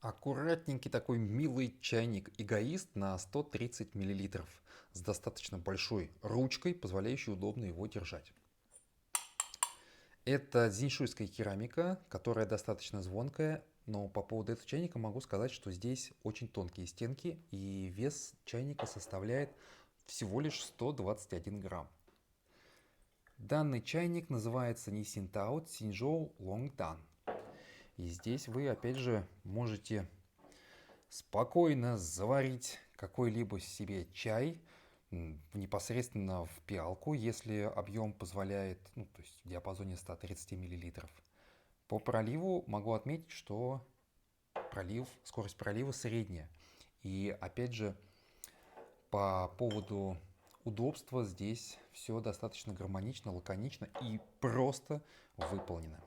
Аккуратненький такой милый чайник «Эгоист» на 130 миллилитров с достаточно большой ручкой, позволяющей удобно его держать. Это зиньшуйская керамика, которая достаточно звонкая, но по поводу этого чайника могу сказать, что здесь очень тонкие стенки и вес чайника составляет всего лишь 121 грамм. Данный чайник называется Нисинтао Цинжоу Лонгдан. И здесь вы опять же можете спокойно заварить какой-либо себе чай непосредственно в пиалку, если объем позволяет, ну, то есть в диапазоне 130 миллилитров. По проливу могу отметить, что скорость пролива средняя. И опять же, по поводу удобства здесь все достаточно гармонично, лаконично и просто выполнено.